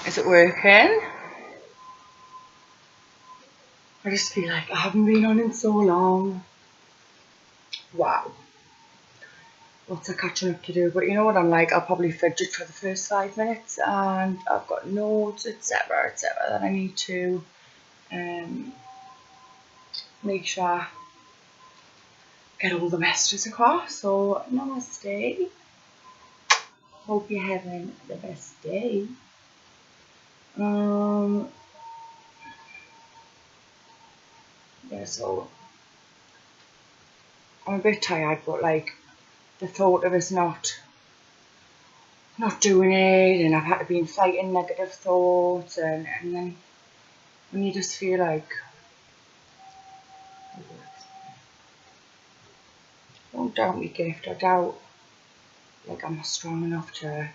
Is it working? I just feel like I haven't been on in so long. Wow. Lots of catching up to do, but you know what I'm like, I'll probably fidget for the first 5 minutes and I've got notes, etc, that I need to make sure I get all the messages across. So namaste. Hope you're having the best day. Yeah, so I'm a bit tired, but like the thought of us not doing it, and I've had to be fighting negative thoughts, and then when you just feel like, don't doubt me gift, I doubt like I'm not strong enough to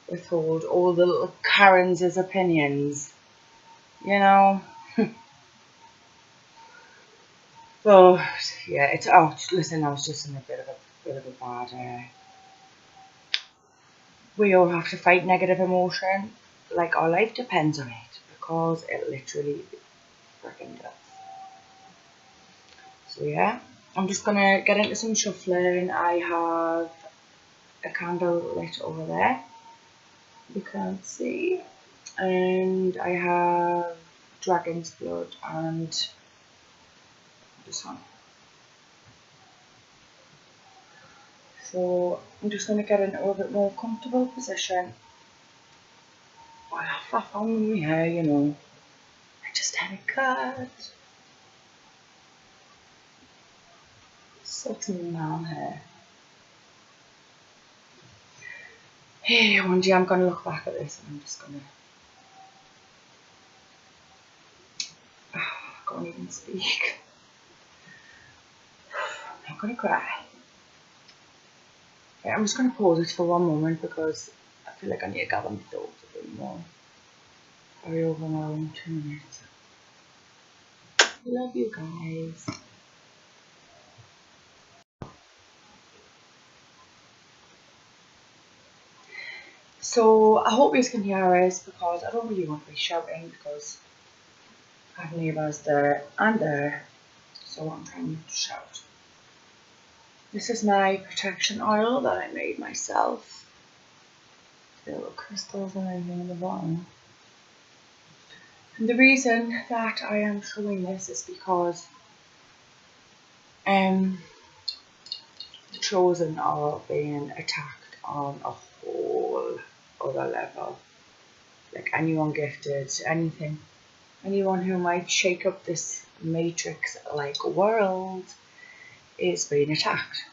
withhold all the little Karen's opinions, you know. So yeah, it's listen, I was just in a bit of a bad we all have to fight negative emotion, like our life depends on it, because it literally freaking does. So yeah, I'm just gonna get into some shuffling. I have a candle lit over there, you can't see, and I have dragon's blood and this one. So I'm just going to get into a bit more comfortable position. I found my hair, you know. I just had a cut. Such long hair. Hey, one day I'm going to look back at this and I'm just going to... I can't even speak. I'm not going to cry. Yeah, I'm just going to pause it for one moment because I feel like I need to gather my thoughts a bit more. Very overwhelmed 2 minutes. Love you guys. So I hope you can hear us because I don't really want to be shouting because I have neighbours there and there, so I'm trying not to shout. This is my protection oil that I made myself. There are little crystals and everything in the bottom. And the reason that I am showing this is because the chosen are being attacked on a whole other level. Like anyone gifted, anyone who might shake up this matrix-like world is being attacked.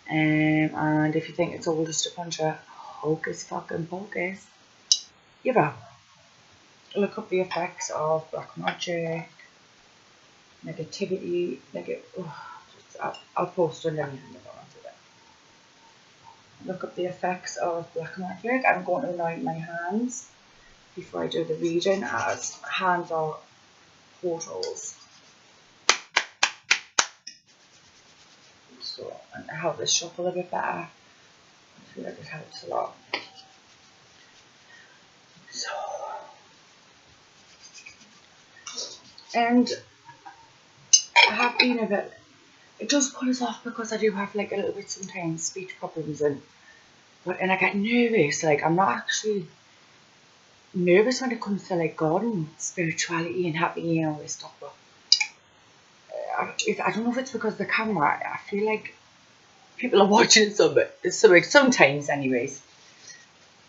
And if you think it's all just a bunch of hocus fucking pocus, you're wrong. Look up the effects of black magic, negativity, I'll post a link in the bottom of it. Look up the effects of black magic. I'm going to anoint my hands before I do the reading, as hands are portals. So, and I help this shuffle a bit better. I feel like it helps a lot. So, and I have been a bit, it does put us off because I do have like a little bit sometimes speech problems, and I get nervous. Like I'm not actually nervous when it comes to like God and spirituality and happy and all this stuff, but I don't know if it's because of the camera. I feel like people are watching something sometimes anyways.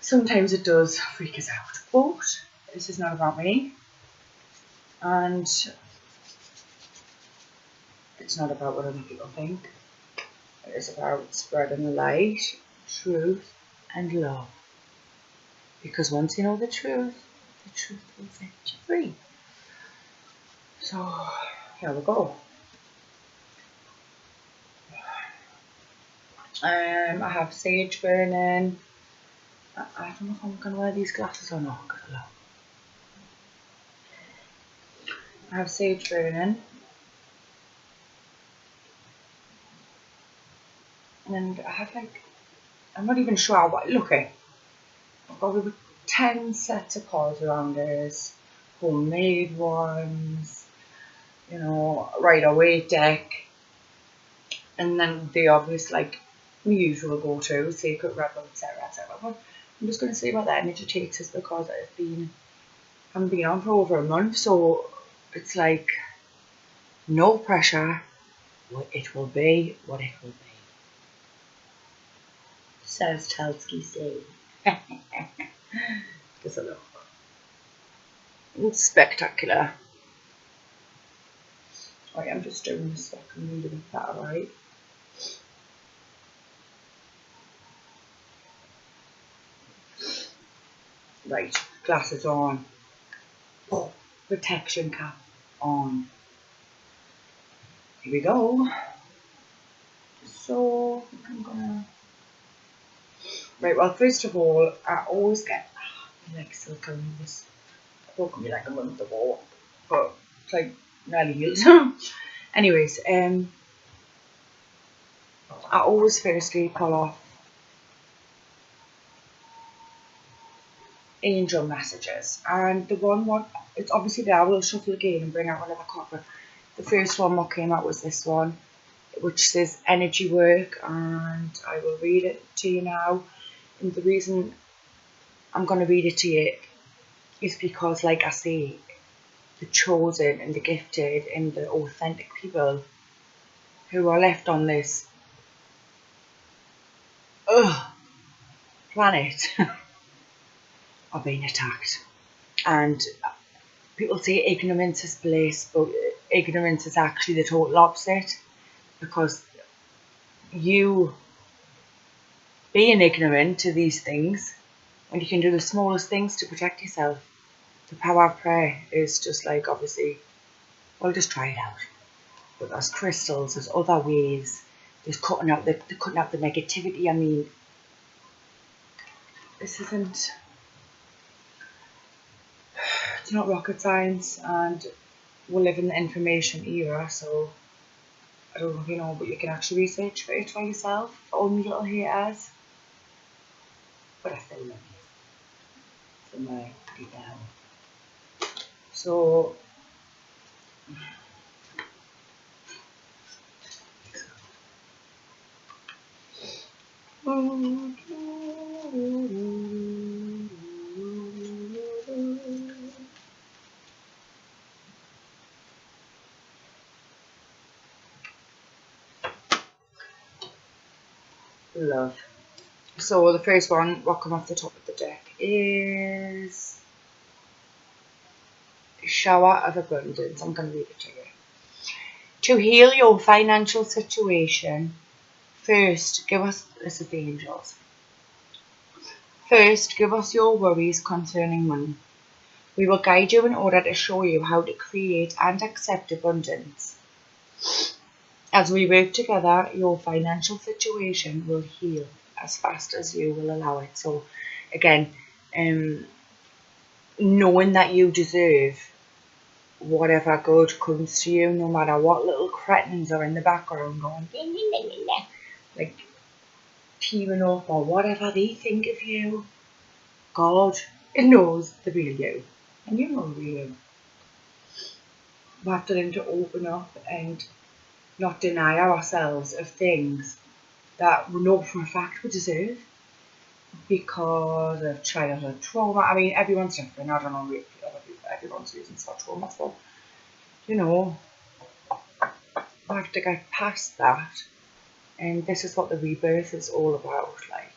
Sometimes it does freak us out, but this is not about me, and it's not about what other people think. It is about spreading the light, truth, and love. Because once you know the truth will set you free. So here we go. I have sage burning. I don't know if I'm going to wear these glasses or not. I have sage burning. And I have like, I'm not even sure what, look at, I've got a 10 sets of cards around us, homemade ones, you know, Rider-Waite deck, and then the obvious, like, the usual go-to, Secret Rebel, etc, etc. But I'm just going to see what the energy takes us, because haven't been on for over a month, so it's like no pressure. It will be what it will be. Says Telsky C. Just a look. It's spectacular. Oh, I'm just doing this so I can read a bit better, right? Right, glasses on. Oh, protection cap on. Here we go. So, I'm gonna... Right, well, first of all, I always get... like silicone, this took me like a month ago, but it's like nearly healed. Anyways, I always firstly pull off angel messages, and the one it's obviously there. I will shuffle again and bring out another card, but the first one what came out was this one, which says energy work, and I will read it to you now. And the reason I'm going to read it to you is because, like I say, the chosen and the gifted and the authentic people who are left on this planet are being attacked. And people say ignorance is bliss, but ignorance is actually the total opposite, because you being ignorant to these things, when you can do the smallest things to protect yourself, the power of prayer is just like, obviously, well, just try it out. But there's crystals, there's other ways, there's cutting out the negativity. I mean, this isn't, it's not rocket science, and we live in the information era, so I don't know if you know, but you can actually research for it for yourself, for all my little haters. But I still love you somewhere deep down. So love. So the first one, what come off the top of the deck, is Shower of Abundance. I'm going to read it to you. To heal your financial situation, first give us, this is the angels. First, give us your worries concerning money. We will guide you in order to show you how to create and accept abundance. As we work together, your financial situation will heal as fast as you will allow it. So, again, knowing that you deserve whatever good comes to you, no matter what little cretins are in the background going, like, teaming up or whatever they think of you. God knows the real you, and you know the real you. We have to learn to open up and not deny ourselves of things that we know for a fact we deserve because of childhood trauma. I mean, everyone's different. I don't know everyone's reasons for trauma, but you know, we have to get past that, and this is what the rebirth is all about. Like,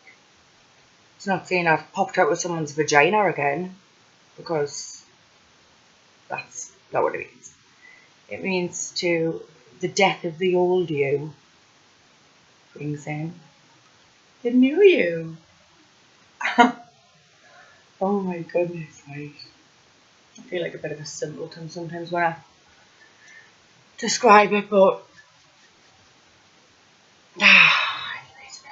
it's not saying I've popped out with someone's vagina again, because that's not what it means. It means to the death of the old you brings in the new you. Oh my goodness, right? I feel like a bit of a simpleton sometimes when I describe it, but anyways,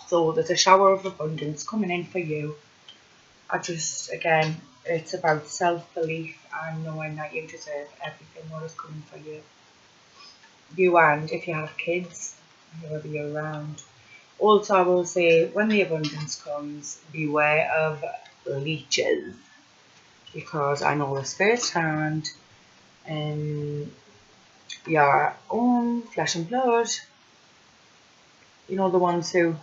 so there's a shower of abundance coming in for you. Again, it's about self-belief and knowing that you deserve everything that is coming for you. You, and if you have kids, whoever you're around, Also, I will say, when the abundance comes, beware of leeches, because I know this firsthand. Your own flesh and blood, you know, the ones who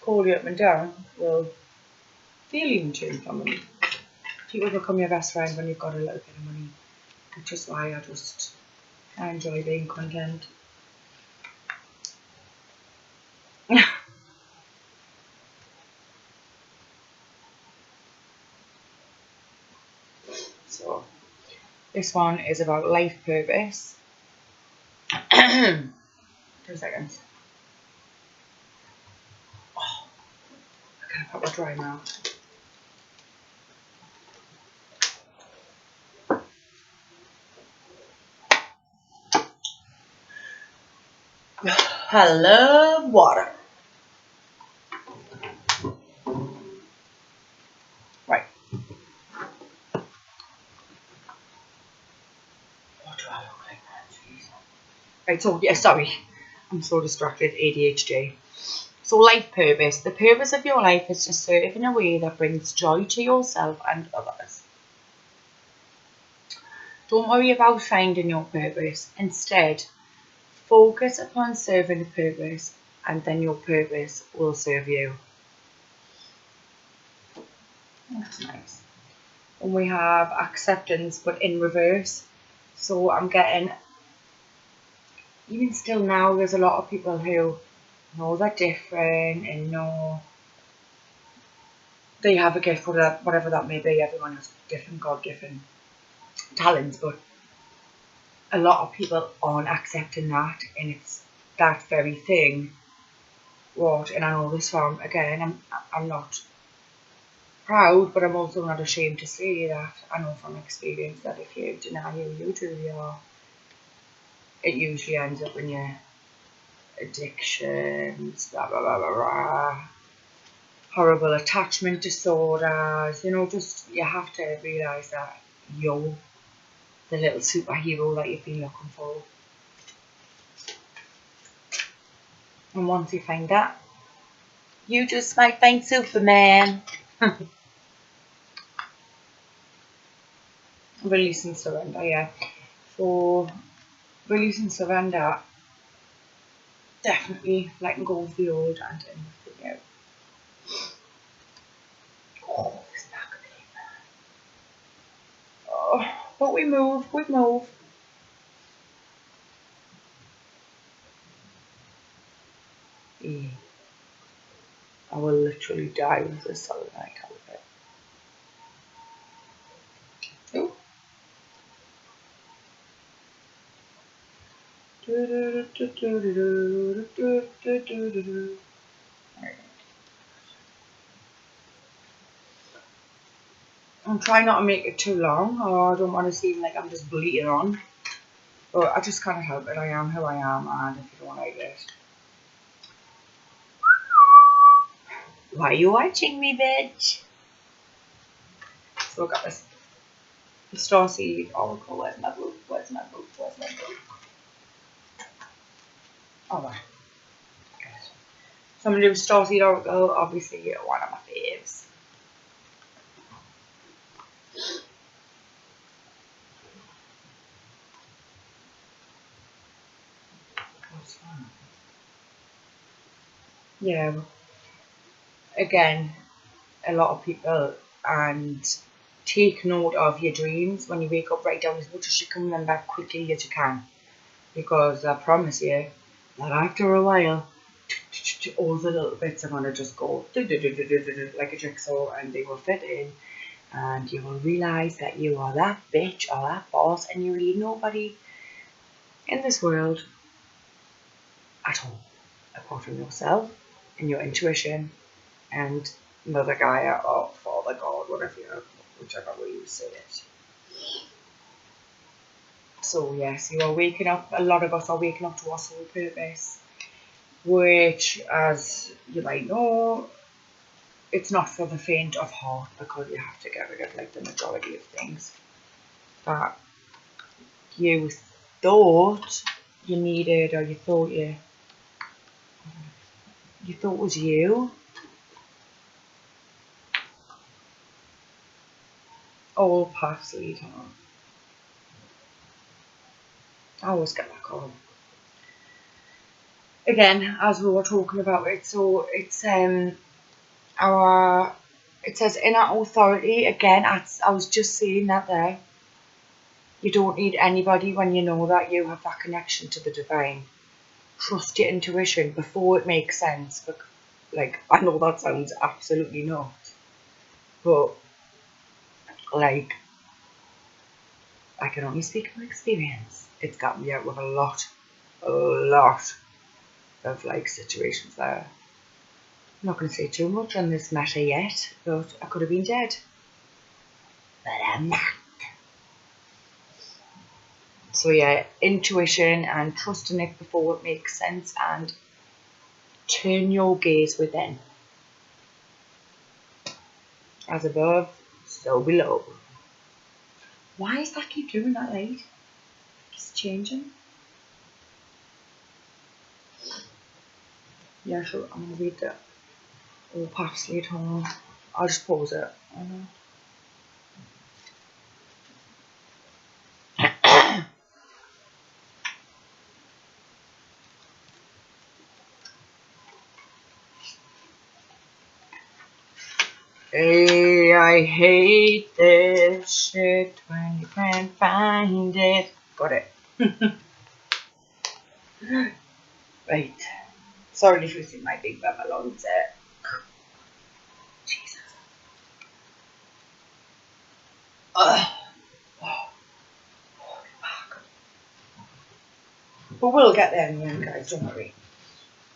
call you up and down, will feel even tune from them. People become your best friend when you've got a little bit of money, which is why I enjoy being content. So this one is about life purpose. 2 seconds. Oh, I can't put my dry now. I love water. Right. What do I look like now? Jeez. Right, so yeah, sorry. I'm so distracted, ADHD. So life purpose. The purpose of your life is to serve in a way that brings joy to yourself and others. Don't worry about finding your purpose. Instead, focus upon serving a purpose, and then your purpose will serve you. That's nice. And we have acceptance, but in reverse. So I'm getting, even still now, there's a lot of people who know they're different and know they have a gift, whatever that may be. Everyone has different God-given talents, but a lot of people aren't accepting that, and it's that very thing. And I know this from, again, I'm not proud, but I'm also not ashamed to say that I know from experience that if you deny who you truly are, it usually ends up in your addictions, blah blah blah blah blah, horrible attachment disorders. You know, just you have to realise that you're the little superhero that you've been looking for. And once you find that, you just might find Superman. Release and surrender, yeah. So, release and surrender, definitely letting go of the old and in with the new. Oh, this back pain. Oh, but we move. Yeah. I will literally die with this selenite out of it. Oh. I'm trying not to make it too long, or I don't want to seem like I'm just bleating on. But I just can't help it. I am who I am, and if you don't like it, why are you watching me, bitch? So I got this Starseed Oracle. Where's my book? Oh, right. Okay. So I'm going to do Starseed Oracle, obviously one of my faves. Yeah. Again, a lot of people, and take note of your dreams when you wake up. Write down as much as you can remember quickly as you can, because I promise you that after a while all the little bits are going to just go like a jigsaw, and they will fit in, and you will realise that you are that bitch or that boss, and you need nobody in this world at all apart from yourself and your intuition and Mother Gaia or Father God, whichever way you say it. So yes, you are waking up. A lot of us are waking up to our soul purpose, which, as you might know, it's not for the faint of heart, because you have to get rid of like the majority of things that you thought you needed, or you thought You thought it was you? All paths lead home. I always get back home. Again, as we were talking about it, so it's it says inner authority. Again, I was just saying that there. You don't need anybody when you know that you have that connection to the divine. Trust your intuition before it makes sense. But, like, I know that sounds absolutely nuts, but like, I can only speak from experience. It's got me out with a lot of like situations there. I'm not going to say too much on this matter yet, but I could have been dead. But I'm not. So yeah, intuition and trusting it before it makes sense, and turn your gaze within. As above, so below. Why does that keep doing that light? It's changing. Yeah, sure, I'm going to read that. All paths lead home. I'll just pause it. Hey, I hate this shit when you can't find it. Got it. Right. Sorry if you see my big Babylons there. Jesus. But we'll get there in the end, guys, don't worry.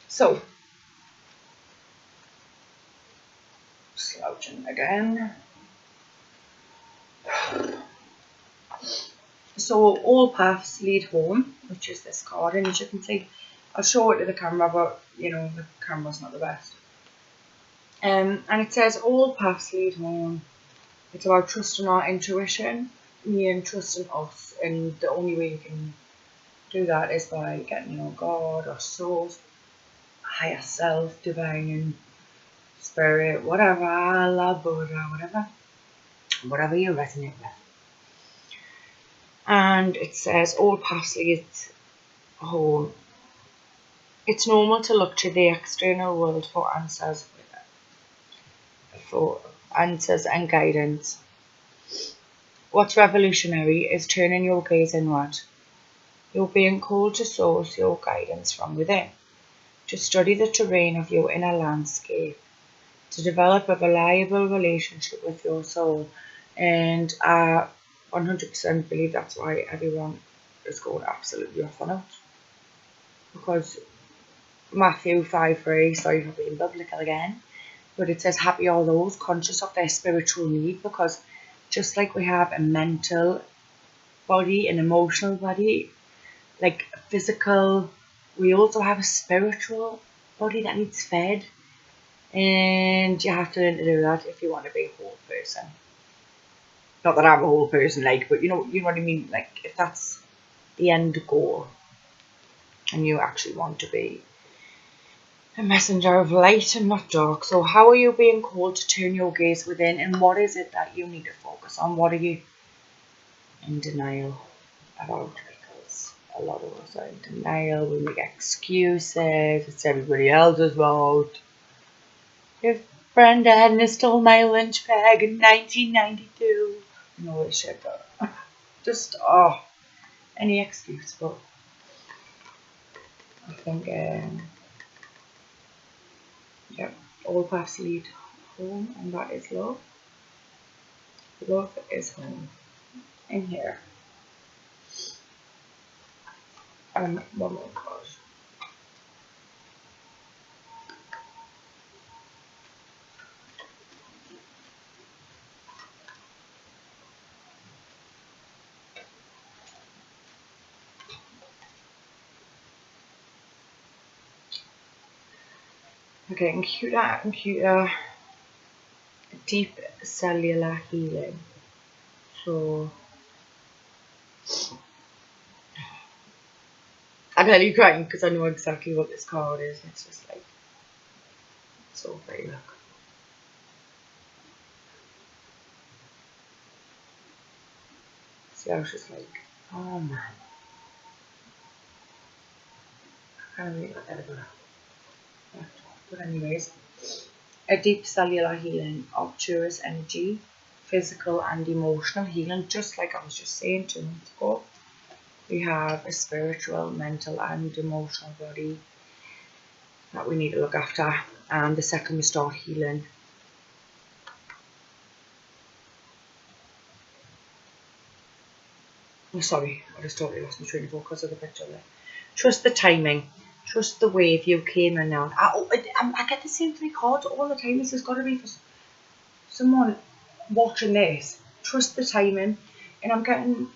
So, slouching again. So, all paths lead home, which is this card, and as you can see, I'll show it to the camera, but you know, the camera's not the best. And it says all paths lead home. It's about trusting our intuition, me and trusting us, and the only way you can do that is by getting to know God or source, higher self, divine, spirit, whatever, Allah, Buddha, whatever you resonate with. And it says all paths lead home. It's normal to look to the external world for answers and guidance. What's revolutionary is turning your gaze inward. You're being called to source your guidance from within, to study the terrain of your inner landscape, to develop a reliable relationship with your soul. And I 100% believe that's why everyone is going absolutely off on it. Because Matthew 5:3, sorry for being biblical again, but it says, happy are those conscious of their spiritual need, because just like we have a mental body, an emotional body, like physical, we also have a spiritual body that needs fed, and you have to learn to do that if you want to be a whole person. Not that I'm a whole person, like, but you know what I mean, like, if that's the end goal and you actually want to be a messenger of light and not dark. So how are you being called to turn your gaze within, and what is it that you need to focus on? What are you in denial about? Because a lot of us are in denial, we make excuses, it's everybody else's fault. If Brenda hadn't stole my lunch bag in 1992. No shit, just any excuse, but I think yeah, all paths lead home, and that is love. Love is home. In here. One more card. Okay, and cuter and cuter. Deep cellular healing. So I'm nearly crying because I know exactly what this card is. It's just like so pretty, look. See, I was just like, oh man. I can't really look at it, but anyways. A deep cellular healing of purest energy, physical and emotional healing, just like I was just saying 2 minutes ago. We have a spiritual, mental and emotional body that we need to look after, and the second we start healing, oh sorry, I just totally lost my train of thought because of the picture there. Trust the timing, trust the wave you came in now. I get the same 3 cards all the time. This has got to be for someone watching this. Trust the timing, and I'm getting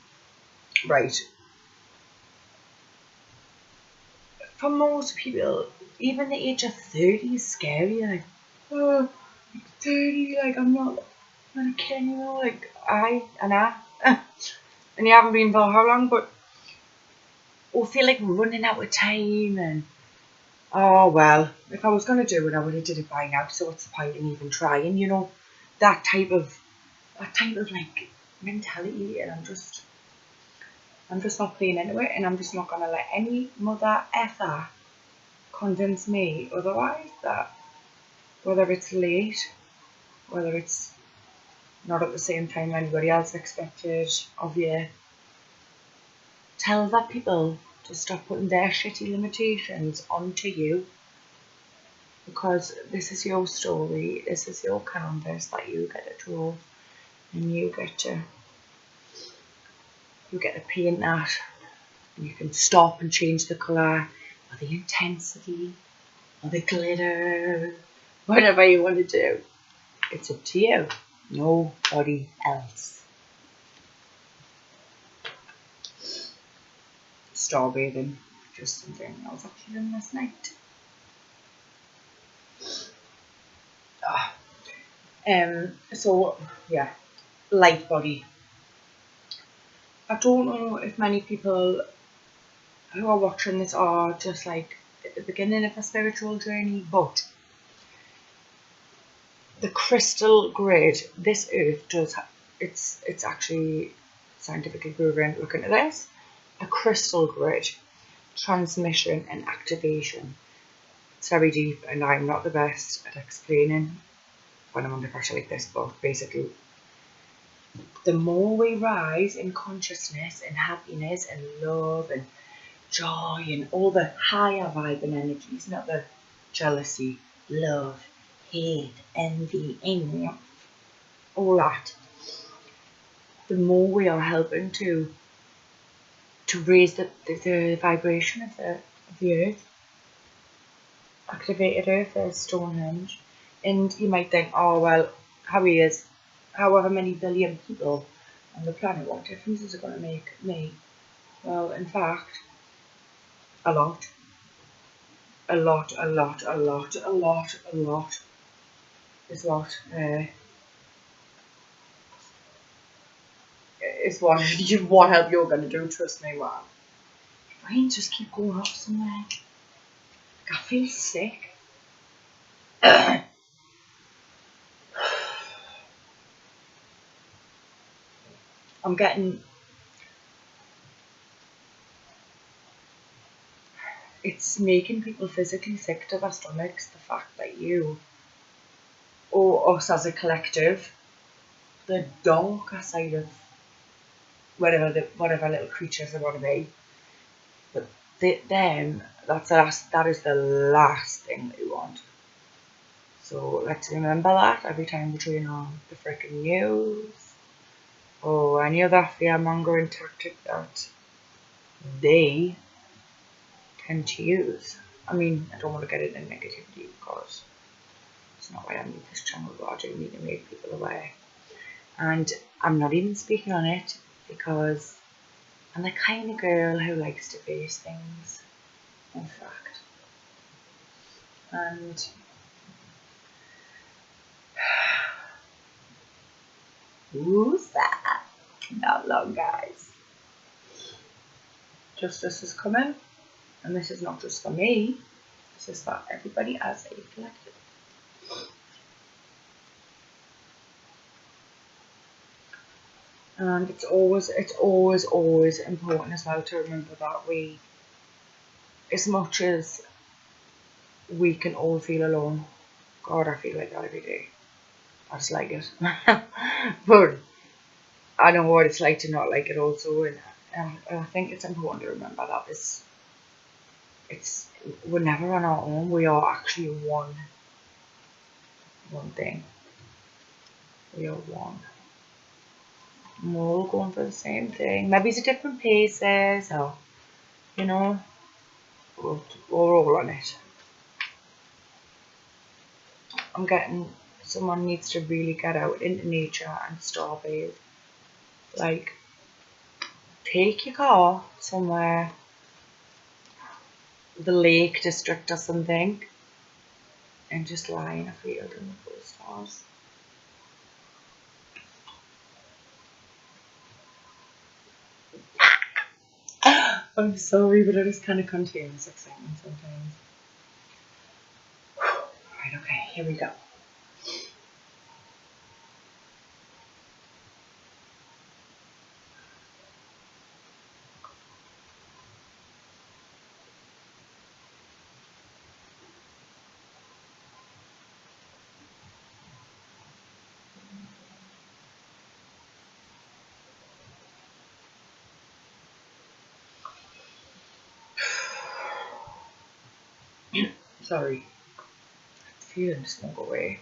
right. For most people, even the age of 30 is scary. Like, oh, 30, like I'm not a kid anymore. Like and you haven't been for how long, but we feel like we're running out of time. And oh well, if I was gonna do it, I would have did it by now. So what's the point in even trying? You know, that type of like mentality, and I'm just not playing into it, and I'm just not gonna let any mother effer convince me otherwise, that whether it's late, whether it's not at the same time anybody else expected of you, tell that people to stop putting their shitty limitations onto you, because this is your story, this is your canvas that you get to draw, and you get to paint that. You can stop and change the colour, or the intensity, or the glitter, whatever you want to do. It's up to you, nobody else. Star bathing, just something I was actually doing last night. So yeah, light body. I don't know if many people who are watching this are just like at the beginning of a spiritual journey, but the crystal grid, this earth does it's actually scientifically proven. Look into this. A crystal grid, transmission and activation. It's very deep, and I'm not the best at explaining when I'm under pressure like this, but basically the more we rise in consciousness and happiness and love and joy and all the higher vibing energies, not the jealousy, love, hate, envy, anger, all that, the more we are helping to raise the vibration of the earth. Activated earth is Stonehenge. And you might think, oh well, however many billion people on the planet, what difference is it going to make me? Well, in fact, a lot is what what help you're going to do. Trust me. Wow, brains just keep going off somewhere. I feel sick. I'm getting. It's making people physically sick to their stomachs, the fact that you, or us as a collective, the darker side of whatever little creatures they want to be, but that is the last thing they want. So let's remember that every time we turn on the freaking news or any other fear-mongering tactic that they tend to use. I mean, I don't want to get into negativity because it's not why I need this channel, but I do need to make people aware. And I'm not even speaking on it because I'm the kind of girl who likes to face things, in fact. And who's that? Not long, guys. Justice is coming, and this is not just for me, this is for everybody as a collective. And it's always important as well to remember that as much as we can all feel alone, God, I feel like that every day. I just like it. But I know what it's like to not like it also, and I think it's important to remember that we're never on our own. We are actually one thing. We are one. And we're all going for the same thing. Maybe it's at different paces, or you know, we're all on it. I'm getting someone needs to really get out into nature and starbathe. Like, take your car somewhere, the Lake District or something, and just lie in a field in the full stars. I'm sorry, but I just kind of contain this excitement sometimes. Right, okay, here we go. Sorry, the feeling just won't go away.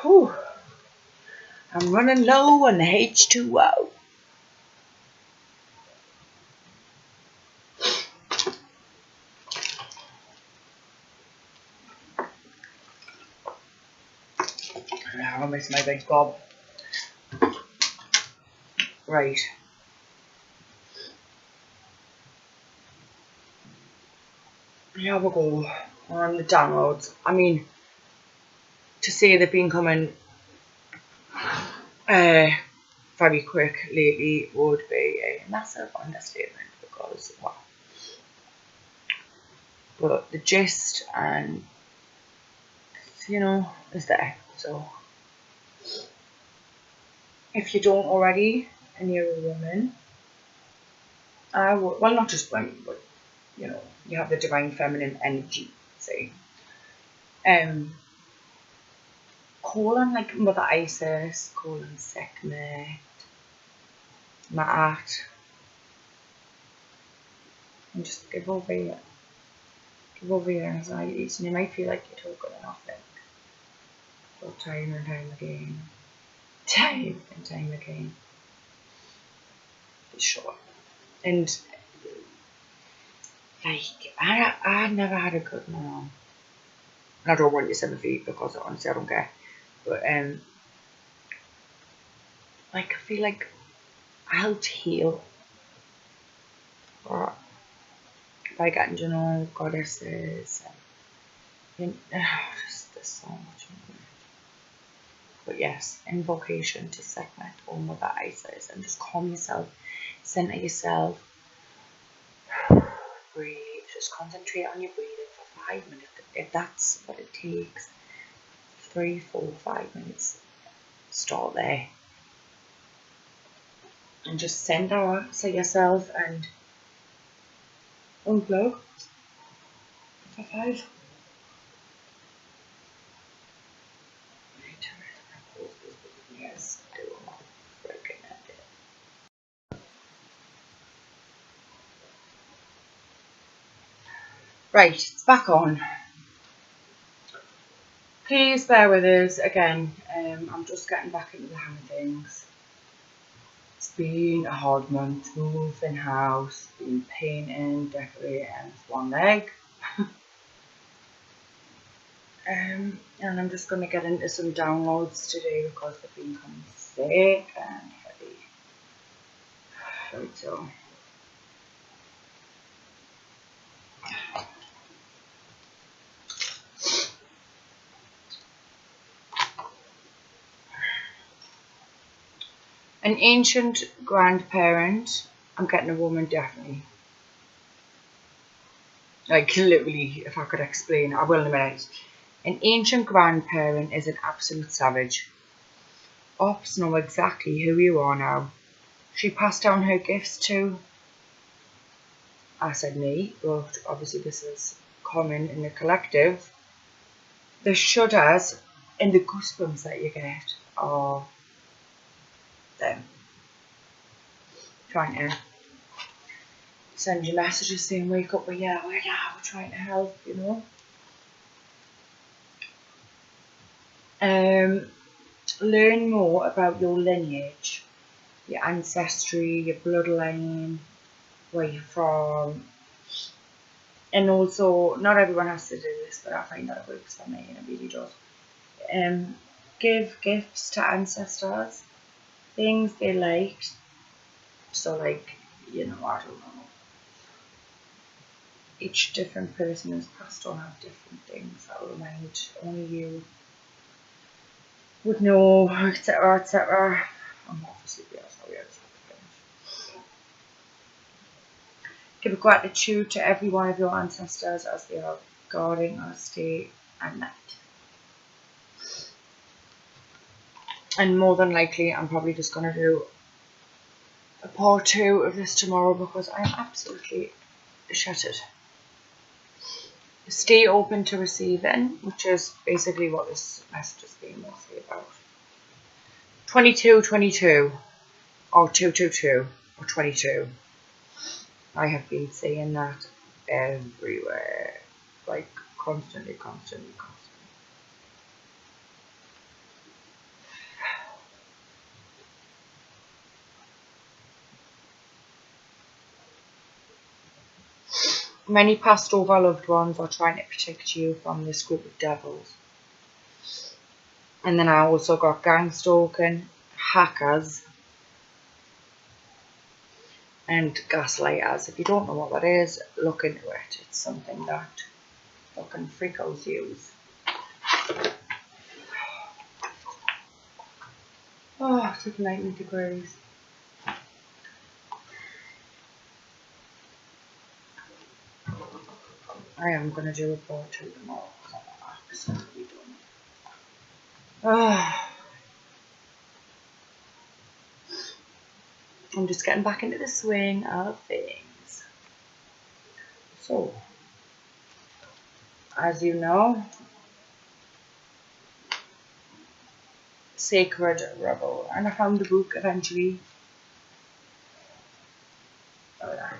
Whew. I'm running low on the H2O. Now I miss my big gob. Right. Here we go on the downloads. I mean, to say they've been coming very quick lately would be a massive understatement because, well, but the gist and, is there. So, if you don't already and you're a woman, I would, well, not just women, but, you have the divine feminine energy, say. Call on like Mother Isis, call on Sekhmet, Ma'at, and just give over your anxieties, and you might feel like you're talking to nothing, but time and time again, for sure. And like I never had a good mom. I don't want your sympathy because honestly I don't care. But like I feel like I helped heal by getting to know goddesses and just there's so much more. But yes, invocation to Sekhmet or Mother Isis, and just calm yourself, center yourself, breathe, just concentrate on your breathing for 5 minutes. If that's what it takes, 3, 4, 5 minutes, start there. And just center yourself and unplug for 5. Yes, I will not freaking end it. Right, it's back on. Please bear with us again. I'm just getting back into the hang of things. It's been a hard month, moving house, been painting, decorating with one leg. And I'm just going to get into some downloads today because they've been coming thick and heavy. Right, so. An ancient grandparent. I'm getting a woman, definitely. Like literally, if I could explain, I will in a minute. An ancient grandparent is an absolute savage. Opps know exactly who you are now. She passed down her gifts to, I said me, but obviously this is common in the collective. The shudders and the goosebumps that you get are them trying to send you messages saying wake up, we're trying to help, you know. Learn more about your lineage, your ancestry, your bloodline, where you're from. And also, not everyone has to do this, but I find that it works for me and it really does. Give gifts to ancestors, things they liked. So like, you know, I don't know. Each different person is passed on have different things that will remind only you would know, etc., etc. I'm obviously sorry, I just have to finish. Give a gratitude to every one of your ancestors as they are guarding our day and night. And more than likely, I'm probably just going to do a part 2 of this tomorrow because I'm absolutely shattered. Stay open to receiving, which is basically what this message is being mostly about. 2222 or 222 or 22. I have been seeing that everywhere, like constantly. Many passed over loved ones are trying to protect you from this group of devils. And then I also got gang stalking, hackers, and gaslighters. If you don't know what that is, look into it. It's something that fucking freakos use. Oh, it's like 90 degrees. I am going to do a part 2 tomorrow because I'm absolutely done. I'm just getting back into the swing of things. So, as you know, Sacred Rebel. And I found the book eventually. Oh, yeah.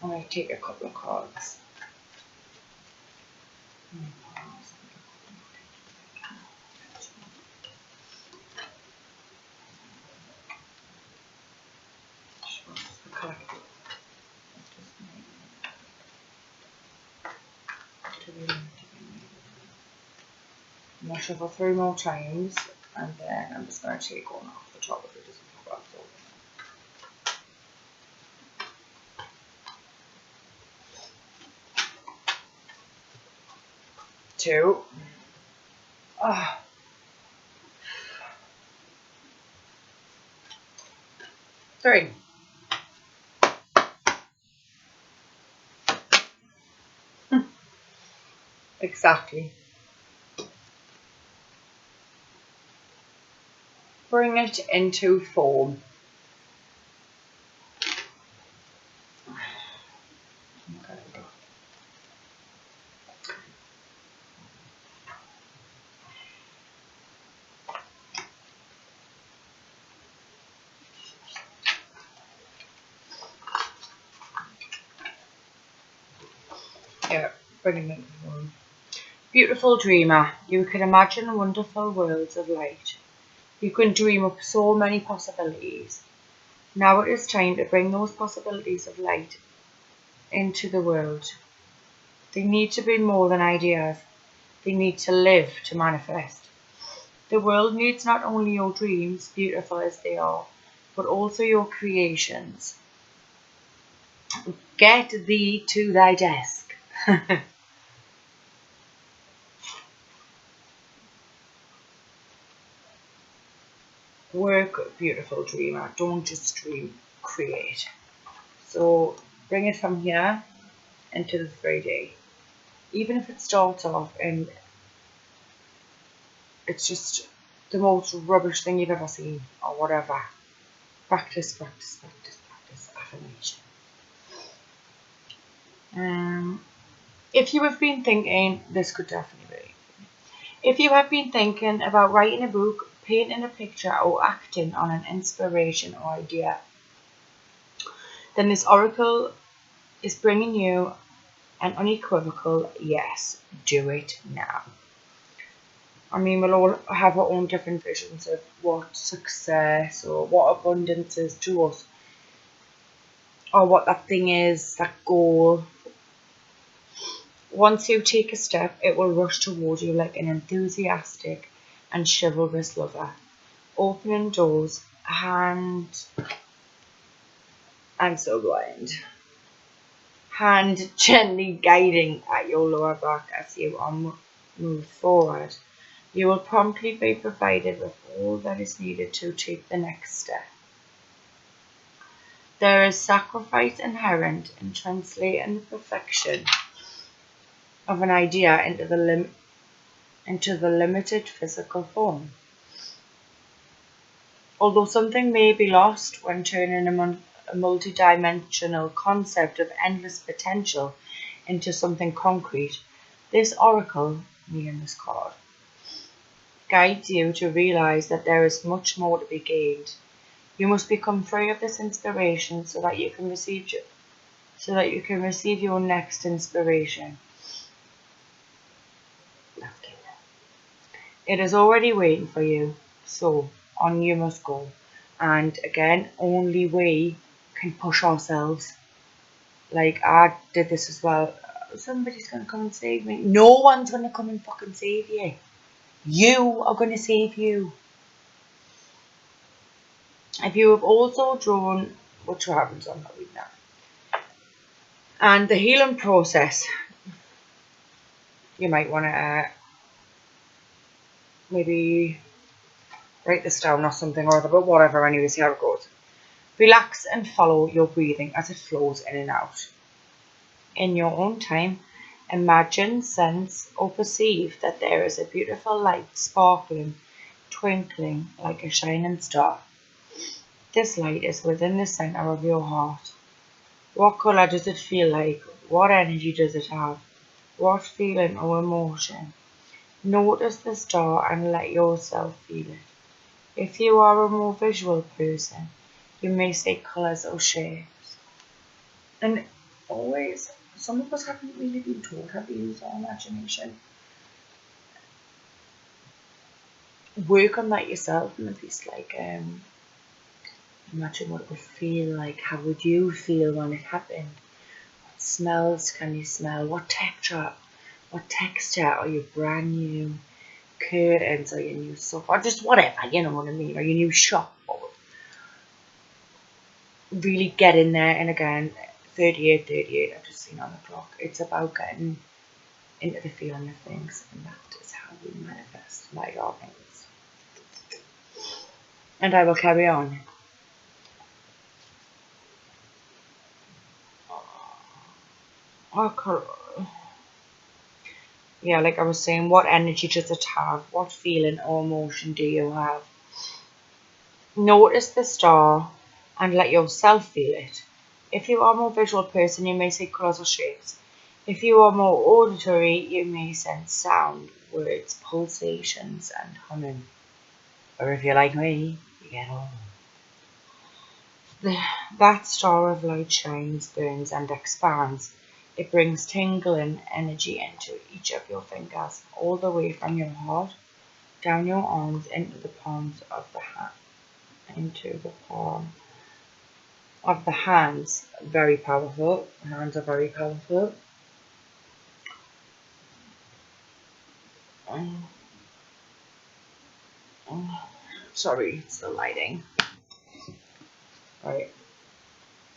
I'm going to take a couple of cards. I'm going to shuffle 3 more times and then I'm just going to take one off the top if it doesn't pop up. 2. 3. Exactly. Bring it into form. Yeah, bring it into form. Beautiful dreamer, you can imagine wonderful worlds of light. You can dream up so many possibilities. Now it is time to bring those possibilities of light into the world. They need to be more than ideas. They need to live to manifest. The world needs not only your dreams, beautiful as they are, but also your creations. Get thee to thy desk. Work, beautiful dreamer. Don't just dream, create. So bring it from here into the 3D. Even if it starts off and it's just the most rubbish thing you've ever seen or whatever. Practice, practice, practice, practice. Affirmation. If you have been thinking, this could definitely be. If you have been thinking about writing a book, painting a picture, or acting on an inspiration or idea, then this oracle is bringing you an unequivocal yes. Do it now. I mean, we'll all have our own different visions of what success or what abundance is to us, or what that thing is, that goal. Once you take a step, it will rush toward you like an enthusiastic and chivalrous lover, opening doors, hand gently guiding at your lower back as you move forward. You will promptly be provided with all that is needed to take the next step. There is sacrifice inherent in translating the perfection of an idea into the limited physical form. Although something may be lost when turning a multi-dimensional concept of endless potential into something concrete, this oracle, me and this card, guides you to realize that there is much more to be gained. You must become free of this inspiration so that you can receive your next inspiration. It is already waiting for you, so on you must go. And again, only we can push ourselves. Like, I did this as well. Somebody's going to come and save me. No one's going to come and fucking save you. You are going to save you. If you have also drawn, which happens on that week now, and the healing process, you might want to maybe write this down or something or other, but whatever, anyway, see how it goes. Relax and follow your breathing as it flows in and out. In your own time, imagine, sense, or perceive that there is a beautiful light sparkling, twinkling like a shining star. This light is within the center of your heart. What color does it feel like? What energy does it have? What feeling or emotion? Notice the star and let yourself feel it. If you are a more visual person, you may say colors or shapes. And always, some of us haven't really been taught how to use our imagination. Work on that yourself, and it's like, imagine what it would feel like. How would you feel when it happened? What smells can you smell? What texture are your brand new curtains or your new sofa? Or just whatever, you know what I mean? Or your new shop. Or really get in there. And again, 38, I've just seen on the clock. It's about getting into the feeling of things, and that is how we manifest like all things. And I will carry on. Yeah, like I was saying, what energy does it have? What feeling or emotion do you have? Notice the star and let yourself feel it. If you are a more visual person, you may say colours or shapes. If you are more auditory, you may sense sound, words, pulsations, and humming. Or if you're like me, you get on. That star of light shines, burns, and expands. It brings tingling energy into each of your fingers, all the way from your heart, down your arms, into the palms of the hand, into the palm of the hands. Very powerful. The hands are very powerful. Sorry, it's the lighting. Right.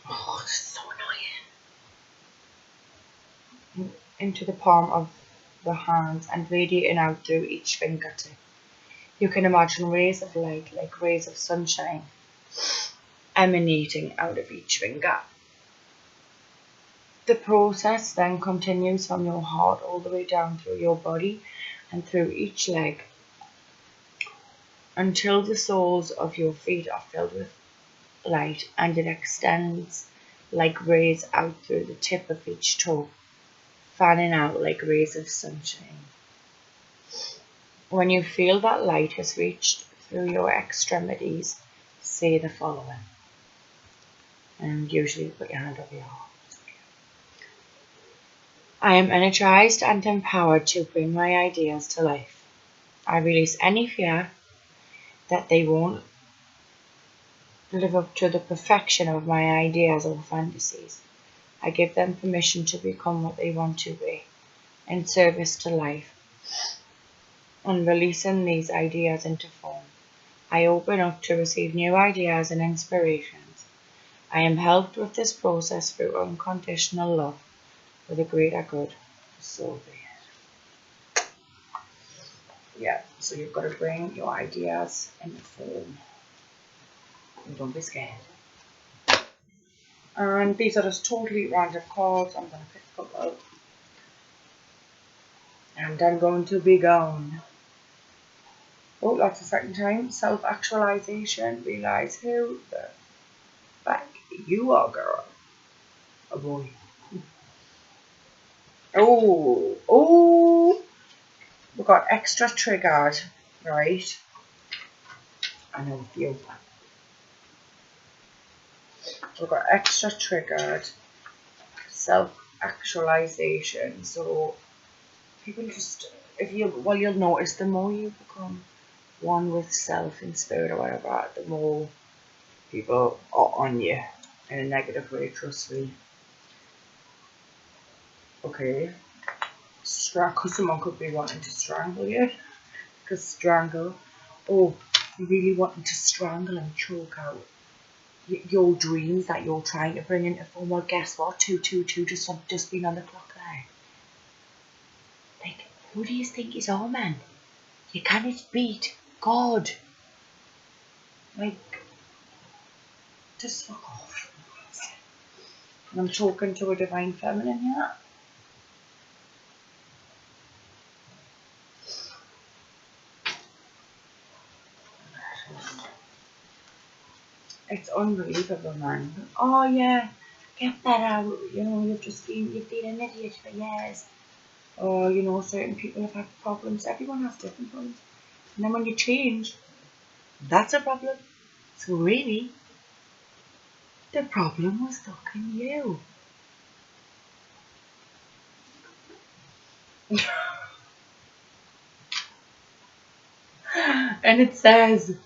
Oh, this is so annoying. Into the palm of the hands and radiating out through each fingertip. You can imagine rays of light, like rays of sunshine, emanating out of each finger. The process then continues from your heart all the way down through your body and through each leg until the soles of your feet are filled with light, and it extends like rays out through the tip of each toe, fanning out like rays of sunshine. When you feel that light has reached through your extremities, say the following. And usually put your hand over your heart. I am energized and empowered to bring my ideas to life. I release any fear that they won't live up to the perfection of my ideas or fantasies. I give them permission to become what they want to be, in service to life. And releasing these ideas into form, I open up to receive new ideas and inspirations. I am helped with this process through unconditional love for the greater good. So be it. Yeah, so you've got to bring your ideas into form. And don't be scared. And these are just totally random cards. I'm going to pick a couple out. And I'm going to be gone. Oh, that's the second time. Self-actualization. Realize who the fuck you are, girl. A boy. Oh. We've got extra triggered, right? I know a few. We've got extra triggered self-actualization. So people just, you'll notice the more you become one with self in spirit or whatever, the more people are on you in a negative way, trust me. Okay. Because someone could be wanting to strangle you. Because strangle. Oh, really wanting to strangle and choke out your dreams that you're trying to bring into form. Well, guess what? 222 just been on the clock there. Like, who do you think is all, man? You can't beat God. Like, just fuck off. And I'm talking to a divine feminine here. It's unbelievable, man. Oh yeah, get that out. You know, you've been an idiot for years. Or, you know, certain people have had problems. Everyone has different problems. And then when you change, that's a problem. So really, the problem was fucking you. And it says,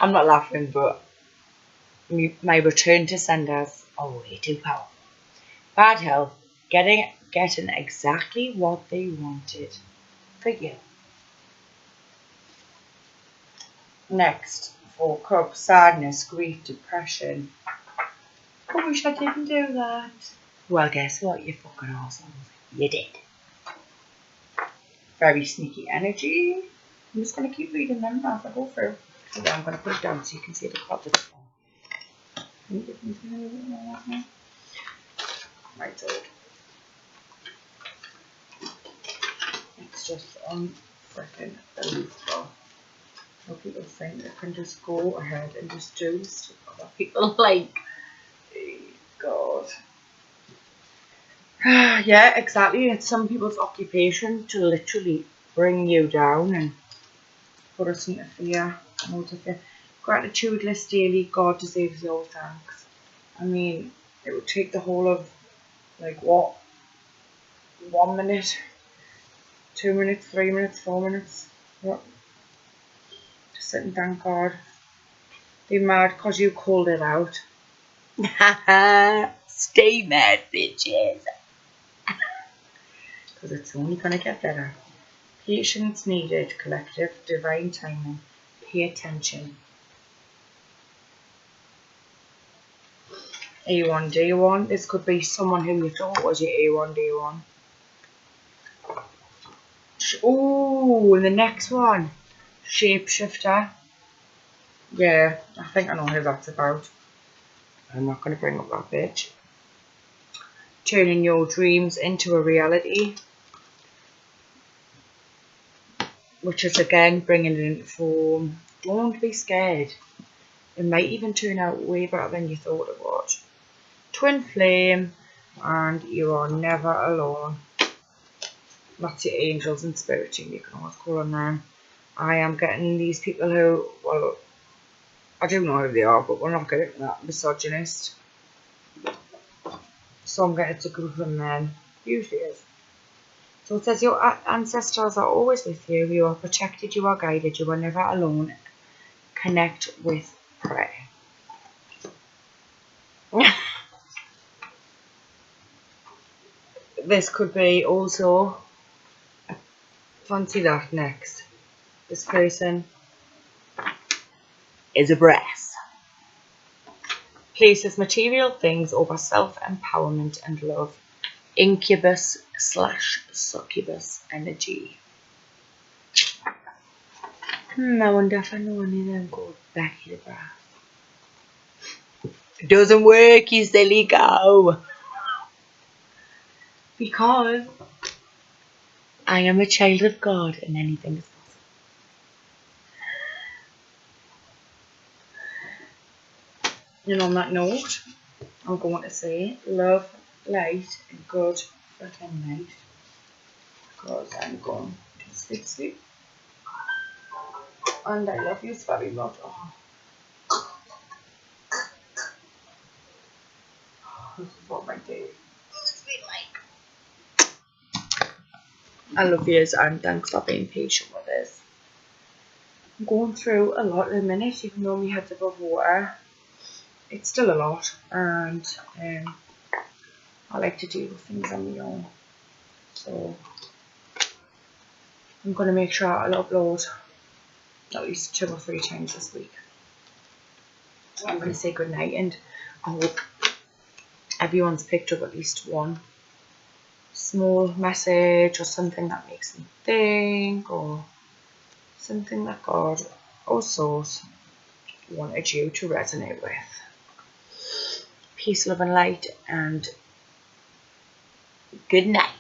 I'm not laughing, but my return to senders are way too powerful. Bad health, getting exactly what they wanted for you. Next, 4 cups, sadness, grief, depression. I wish I didn't do that. Well, guess what, you fucking assholes. You did. Very sneaky energy. I'm just going to keep reading them as I go through. So I'm going to put it down so you can see the cards at the bottom. Right, so it's just freaking believable. So people think they can just go ahead and just do stuff other people like. God. Yeah, exactly. It's some people's occupation to literally bring you down and put us into fear. Gratitude list daily. God deserves your thanks. I mean, it would take the whole of, like, what? 1 minute? 2 minutes? 3 minutes? 4 minutes? What? Just sit and thank God. Be mad because you called it out. Stay mad, bitches. Because it's only going to get better. Patience needed, collective, divine timing. Pay attention. A1, D1. This could be someone who you thought was your A1, D1. Oh, and the next one, shapeshifter. Yeah, I think I know who that's about. I'm not going to bring up that bitch. Turning your dreams into a reality, which is again bringing it into form. Don't be scared. It might even turn out way better than you thought it would. Twin flame, and you are never alone. That's your angels and spirit team, you can always call on them. I am getting these people who, well, I don't know who they are, but we're not getting that misogynist. So I'm getting it's a group of men. Usually is. So it says your ancestors are always with you. You are protected. You are guided. You are never alone. Connect with prayer. This could be also, fancy that next. This person is a brass. Places material things over self-empowerment and love. Incubus / succubus energy. I wonder if I know any of them called Becky the Brass. It doesn't work, you silly cow. Because I am a child of God and anything is possible. And on that note, I'm going to say love, light, and good fucking night. Because I'm going to sleep. And I love you very much. Oh. This is what my day has been like. I love yous and thanks for being patient with us. I'm going through a lot at the minute, even though my head's above water. It's still a lot, and I like to deal with things on my own. So I'm going to make sure I'll upload at least 2 or 3 times this week. I'm going to say good night, and I hope everyone's picked up at least one small message or something that makes them think, or something that God or source wanted you to resonate with. Peace, love and light, and good night.